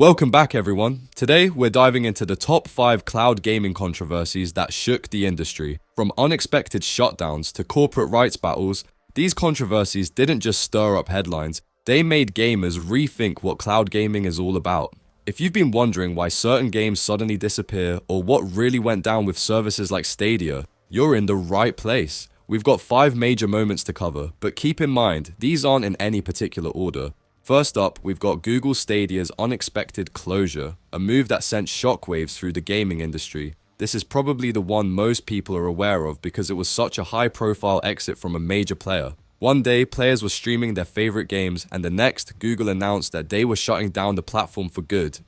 Welcome back, everyone. Today, we're diving into the top 5 cloud gaming controversies that shook the industry. From unexpected shutdowns to corporate rights battles, these controversies didn't just stir up headlines, they made gamers rethink what cloud gaming is all about. If you've been wondering why certain games suddenly disappear or what really went down with services like Stadia, you're in the right place. We've got 5 major moments to cover, but keep in mind, these aren't in any particular order. First up, we've got Google Stadia's unexpected closure, a move that sent shockwaves through the gaming industry. This is probably the one most people are aware of because it was such a high-profile exit from a major player. One day, players were streaming their favorite games, and the next, Google announced that they were shutting down the platform for good.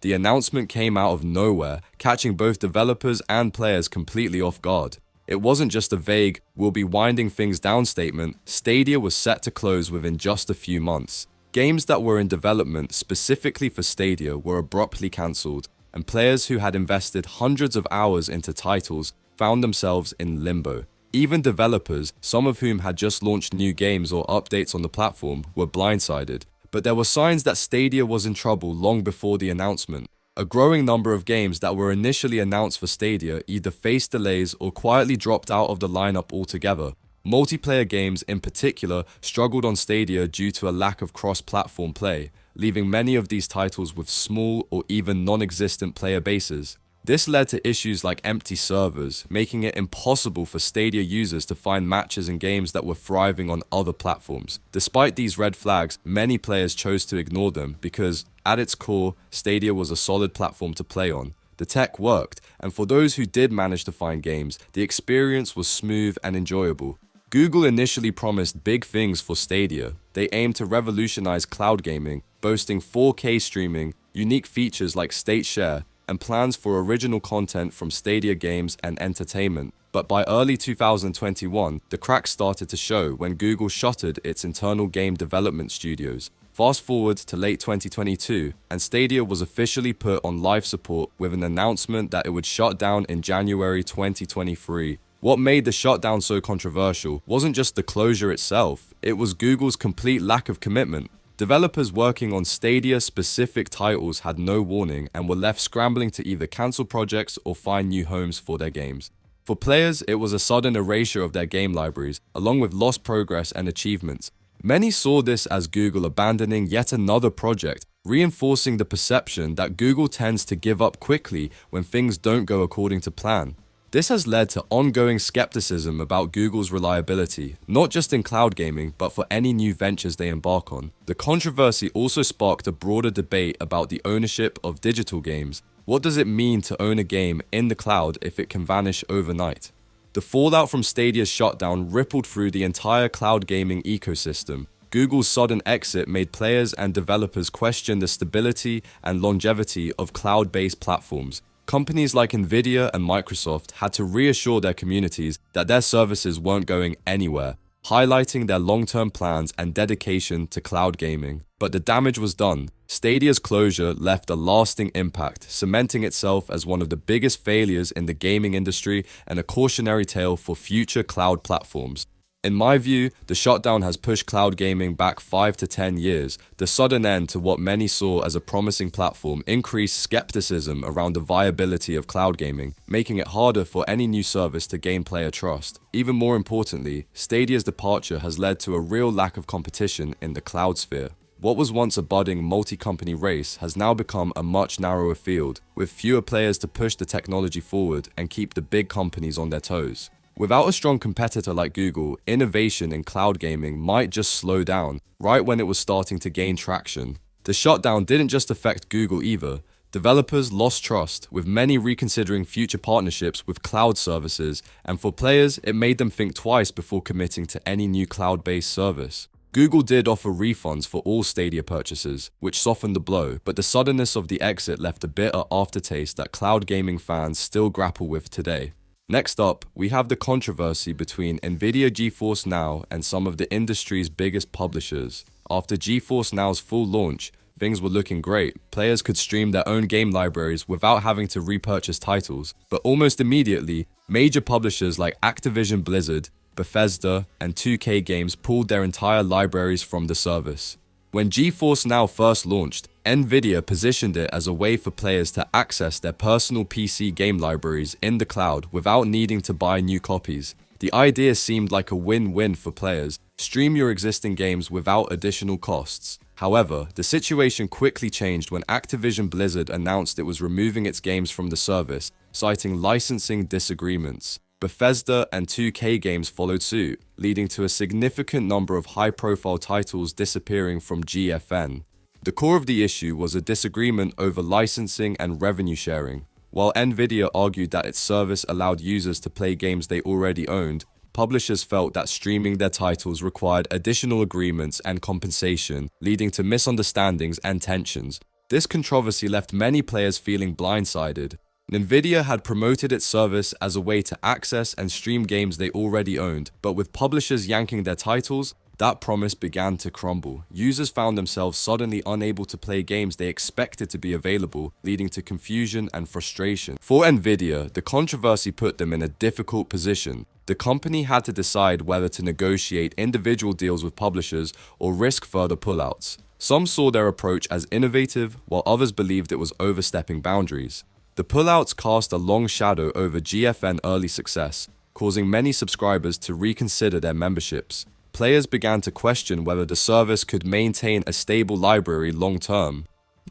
The announcement came out of nowhere, catching both developers and players completely off guard. It wasn't just a vague, "we'll be winding things down" statement. Stadia was set to close within just a few months. Games that were in development specifically for Stadia were abruptly cancelled, and players who had invested hundreds of hours into titles found themselves in limbo. Even developers, some of whom had just launched new games or updates on the platform, were blindsided. But there were signs that Stadia was in trouble long before the announcement. A growing number of games that were initially announced for Stadia either faced delays or quietly dropped out of the lineup altogether. Multiplayer games in particular struggled on Stadia due to a lack of cross-platform play, leaving many of these titles with small or even non-existent player bases. This led to issues like empty servers, making it impossible for Stadia users to find matches in games that were thriving on other platforms. Despite these red flags, many players chose to ignore them because, at its core, Stadia was a solid platform to play on. The tech worked, and for those who did manage to find games, the experience was smooth and enjoyable. Google initially promised big things for Stadia. They aimed to revolutionize cloud gaming, boasting 4K streaming, unique features like state share, and plans for original content from Stadia games and entertainment. But by early 2021, the cracks started to show when Google shuttered its internal game development studios. Fast forward to late 2022, and Stadia was officially put on life support with an announcement that it would shut down in January 2023. What made the shutdown so controversial wasn't just the closure itself, it was Google's complete lack of commitment. Developers working on Stadia-specific titles had no warning and were left scrambling to either cancel projects or find new homes for their games. For players, it was a sudden erasure of their game libraries, along with lost progress and achievements. Many saw this as Google abandoning yet another project, reinforcing the perception that Google tends to give up quickly when things don't go according to plan. This has led to ongoing skepticism about Google's reliability, not just in cloud gaming, but for any new ventures they embark on. The controversy also sparked a broader debate about the ownership of digital games. What does it mean to own a game in the cloud if it can vanish overnight? The fallout from Stadia's shutdown rippled through the entire cloud gaming ecosystem. Google's sudden exit made players and developers question the stability and longevity of cloud-based platforms. Companies like NVIDIA and Microsoft had to reassure their communities that their services weren't going anywhere, highlighting their long-term plans and dedication to cloud gaming. But the damage was done. Stadia's closure left a lasting impact, cementing itself as one of the biggest failures in the gaming industry and a cautionary tale for future cloud platforms. In my view, the shutdown has pushed cloud gaming back 5 to 10 years. The sudden end to what many saw as a promising platform increased skepticism around the viability of cloud gaming, making it harder for any new service to gain player trust. Even more importantly, Stadia's departure has led to a real lack of competition in the cloud sphere. What was once a budding multi-company race has now become a much narrower field, with fewer players to push the technology forward and keep the big companies on their toes. Without a strong competitor like Google, innovation in cloud gaming might just slow down, right when it was starting to gain traction. The shutdown didn't just affect Google either. Developers lost trust, with many reconsidering future partnerships with cloud services, and for players, it made them think twice before committing to any new cloud-based service. Google did offer refunds for all Stadia purchases, which softened the blow, but the suddenness of the exit left a bitter aftertaste that cloud gaming fans still grapple with today. Next up, we have the controversy between NVIDIA GeForce NOW and some of the industry's biggest publishers. After GeForce NOW's full launch, things were looking great. Players could stream their own game libraries without having to repurchase titles. But almost immediately, major publishers like Activision Blizzard, Bethesda, and 2K Games pulled their entire libraries from the service. When GeForce Now first launched, NVIDIA positioned it as a way for players to access their personal PC game libraries in the cloud without needing to buy new copies. The idea seemed like a win-win for players. Stream your existing games without additional costs. However, the situation quickly changed when Activision Blizzard announced it was removing its games from the service, citing licensing disagreements. Bethesda and 2K games followed suit, leading to a significant number of high-profile titles disappearing from GFN. The core of the issue was a disagreement over licensing and revenue sharing. While NVIDIA argued that its service allowed users to play games they already owned, publishers felt that streaming their titles required additional agreements and compensation, leading to misunderstandings and tensions. This controversy left many players feeling blindsided. NVIDIA had promoted its service as a way to access and stream games they already owned, but with publishers yanking their titles, that promise began to crumble. Users found themselves suddenly unable to play games they expected to be available, leading to confusion and frustration. For NVIDIA, the controversy put them in a difficult position. The company had to decide whether to negotiate individual deals with publishers or risk further pullouts. Some saw their approach as innovative, while others believed it was overstepping boundaries. The pullouts cast a long shadow over GFN early success, causing many subscribers to reconsider their memberships. Players began to question whether the service could maintain a stable library long-term.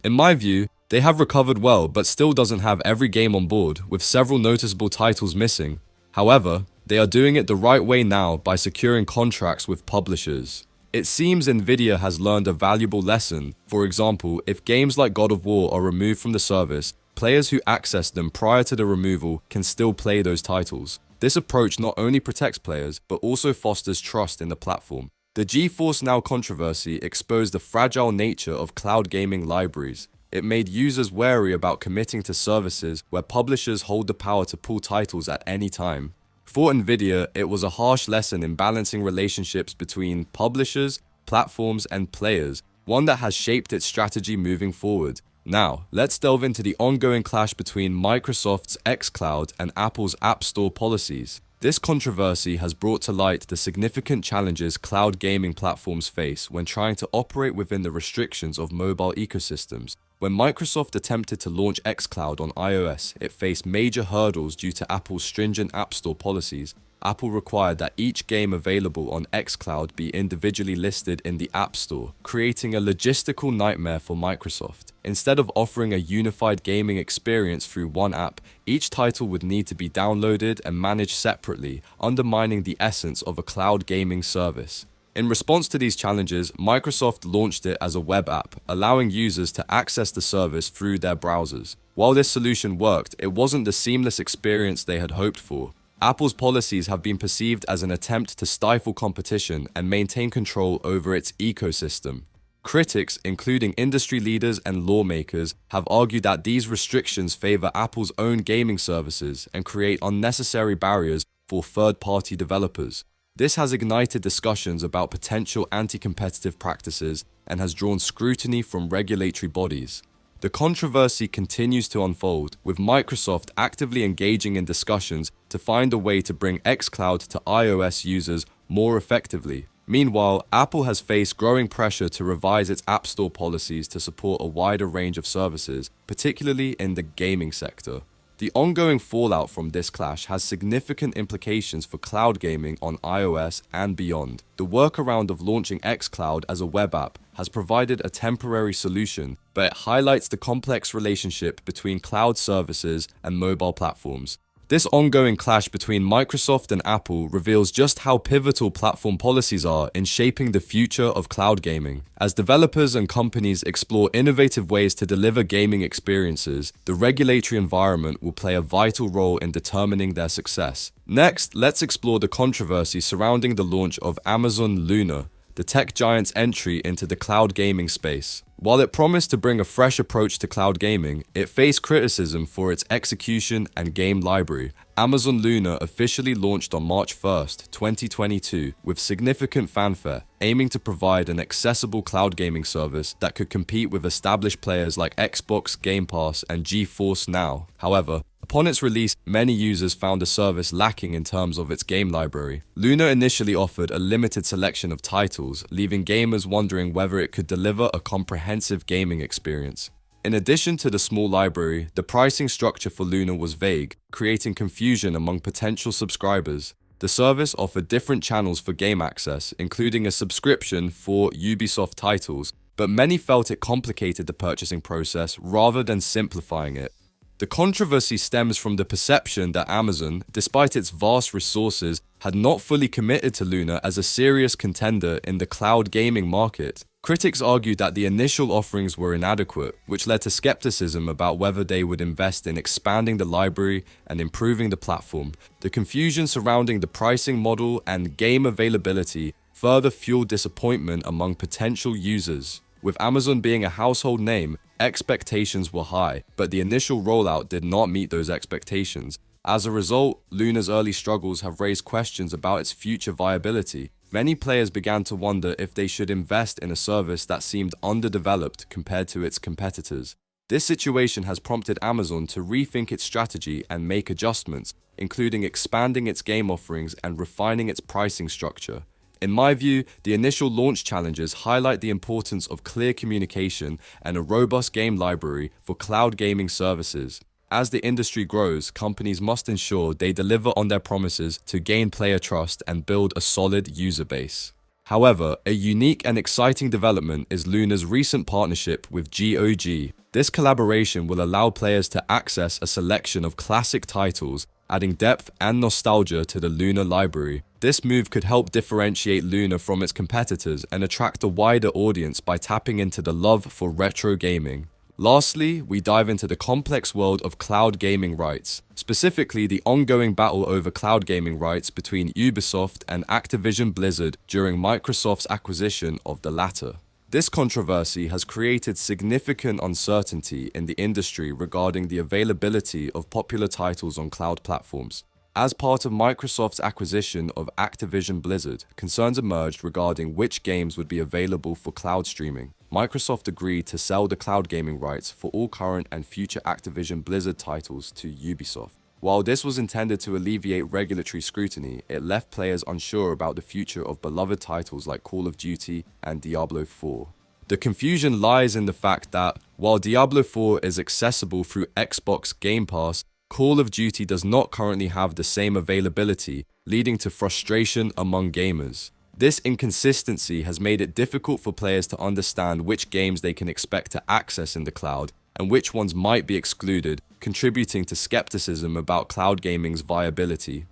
In my view, they have recovered well but still doesn't have every game on board, with several noticeable titles missing. However, they are doing it the right way now by securing contracts with publishers. It seems NVIDIA has learned a valuable lesson. For example, if games like God of War are removed from the service, players who access them prior to the removal can still play those titles. This approach not only protects players, but also fosters trust in the platform. The GeForce Now controversy exposed the fragile nature of cloud gaming libraries. It made users wary about committing to services where publishers hold the power to pull titles at any time. For NVIDIA, it was a harsh lesson in balancing relationships between publishers, platforms, and players, one that has shaped its strategy moving forward. Now, let's delve into the ongoing clash between Microsoft's xCloud and Apple's App Store policies. This controversy has brought to light the significant challenges cloud gaming platforms face when trying to operate within the restrictions of mobile ecosystems. When Microsoft attempted to launch xCloud on iOS, it faced major hurdles due to Apple's stringent App Store policies. Apple required that each game available on xCloud be individually listed in the App Store, creating a logistical nightmare for Microsoft. Instead of offering a unified gaming experience through one app, each title would need to be downloaded and managed separately, undermining the essence of a cloud gaming service. In response to these challenges, Microsoft launched it as a web app, allowing users to access the service through their browsers. While this solution worked, it wasn't the seamless experience they had hoped for. Apple's policies have been perceived as an attempt to stifle competition and maintain control over its ecosystem. Critics, including industry leaders and lawmakers, have argued that these restrictions favor Apple's own gaming services and create unnecessary barriers for third-party developers. This has ignited discussions about potential anti-competitive practices and has drawn scrutiny from regulatory bodies. The controversy continues to unfold, with Microsoft actively engaging in discussions to find a way to bring xCloud to iOS users more effectively. Meanwhile, Apple has faced growing pressure to revise its App Store policies to support a wider range of services, particularly in the gaming sector. The ongoing fallout from this clash has significant implications for cloud gaming on iOS and beyond. The workaround of launching xCloud as a web app has provided a temporary solution, but it highlights the complex relationship between cloud services and mobile platforms. This ongoing clash between Microsoft and Apple reveals just how pivotal platform policies are in shaping the future of cloud gaming. As developers and companies explore innovative ways to deliver gaming experiences, the regulatory environment will play a vital role in determining their success. Next, let's explore the controversy surrounding the launch of Amazon Luna, the tech giant's entry into the cloud gaming space. While it promised to bring a fresh approach to cloud gaming, it faced criticism for its execution and game library. Amazon Luna officially launched on March 1st, 2022, with significant fanfare, aiming to provide an accessible cloud gaming service that could compete with established players like Xbox, Game Pass, and GeForce Now. However, Upon its release, many users found the service lacking in terms of its game library. Luna initially offered a limited selection of titles, leaving gamers wondering whether it could deliver a comprehensive gaming experience. In addition to the small library, the pricing structure for Luna was vague, creating confusion among potential subscribers. The service offered different channels for game access, including a subscription for Ubisoft titles, but many felt it complicated the purchasing process rather than simplifying it. The controversy stems from the perception that Amazon, despite its vast resources, had not fully committed to Luna as a serious contender in the cloud gaming market. Critics argued that the initial offerings were inadequate, which led to skepticism about whether they would invest in expanding the library and improving the platform. The confusion surrounding the pricing model and game availability further fueled disappointment among potential users. With Amazon being a household name, expectations were high, but the initial rollout did not meet those expectations. As a result, Luna's early struggles have raised questions about its future viability. Many players began to wonder if they should invest in a service that seemed underdeveloped compared to its competitors. This situation has prompted Amazon to rethink its strategy and make adjustments, including expanding its game offerings and refining its pricing structure. In my view, the initial launch challenges highlight the importance of clear communication and a robust game library for cloud gaming services. As the industry grows, companies must ensure they deliver on their promises to gain player trust and build a solid user base. However, a unique and exciting development is Luna's recent partnership with GOG. This collaboration will allow players to access a selection of classic titles, adding depth and nostalgia to the Luna library. This move could help differentiate Luna from its competitors and attract a wider audience by tapping into the love for retro gaming. Lastly, we dive into the complex world of cloud gaming rights, specifically the ongoing battle over cloud gaming rights between Ubisoft and Activision Blizzard during Microsoft's acquisition of the latter. This controversy has created significant uncertainty in the industry regarding the availability of popular titles on cloud platforms. As part of Microsoft's acquisition of Activision Blizzard, concerns emerged regarding which games would be available for cloud streaming. Microsoft agreed to sell the cloud gaming rights for all current and future Activision Blizzard titles to Ubisoft. While this was intended to alleviate regulatory scrutiny, it left players unsure about the future of beloved titles like Call of Duty and Diablo 4. The confusion lies in the fact that, while Diablo 4 is accessible through Xbox Game Pass, Call of Duty does not currently have the same availability, leading to frustration among gamers. This inconsistency has made it difficult for players to understand which games they can expect to access in the cloud and which ones might be excluded, contributing to skepticism about cloud gaming's viability.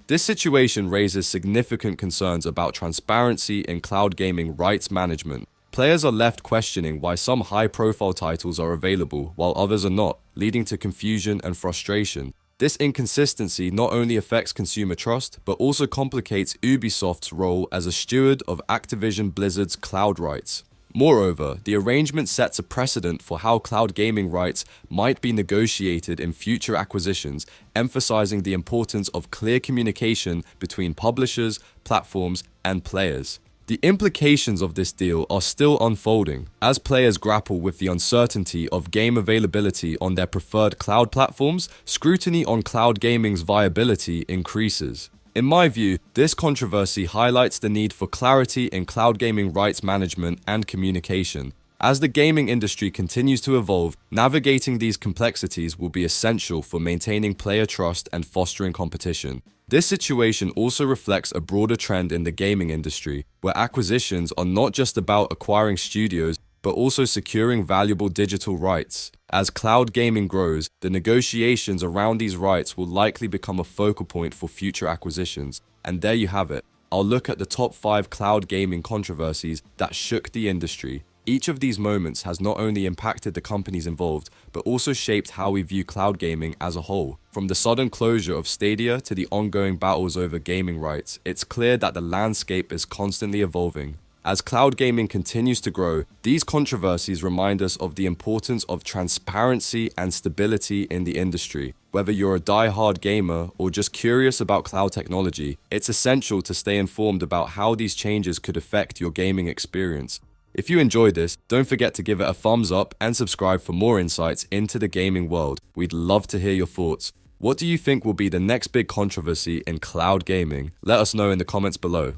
This situation raises significant concerns about transparency in cloud gaming rights management. Players are left questioning why some high-profile titles are available while others are not, leading to confusion and frustration. This inconsistency not only affects consumer trust, but also complicates Ubisoft's role as a steward of Activision Blizzard's cloud rights. Moreover, the arrangement sets a precedent for how cloud gaming rights might be negotiated in future acquisitions, emphasizing the importance of clear communication between publishers, platforms, and players. The implications of this deal are still unfolding, as players grapple with the uncertainty of game availability on their preferred cloud platforms. Scrutiny on cloud gaming's viability increases. In my view, this controversy highlights the need for clarity in cloud gaming rights management and communication. As the gaming industry continues to evolve, navigating these complexities will be essential for maintaining player trust and fostering competition. This situation also reflects a broader trend in the gaming industry, where acquisitions are not just about acquiring studios, but also securing valuable digital rights. As cloud gaming grows, the negotiations around these rights will likely become a focal point for future acquisitions. And there you have it. I'll look at the top 5 cloud gaming controversies that shook the industry. Each of these moments has not only impacted the companies involved, but also shaped how we view cloud gaming as a whole. From the sudden closure of Stadia to the ongoing battles over gaming rights, it's clear that the landscape is constantly evolving. As cloud gaming continues to grow, these controversies remind us of the importance of transparency and stability in the industry. Whether you're a die-hard gamer or just curious about cloud technology, it's essential to stay informed about how these changes could affect your gaming experience. If you enjoyed this, don't forget to give it a thumbs up and subscribe for more insights into the gaming world. We'd love to hear your thoughts. What do you think will be the next big controversy in cloud gaming? Let us know in the comments below.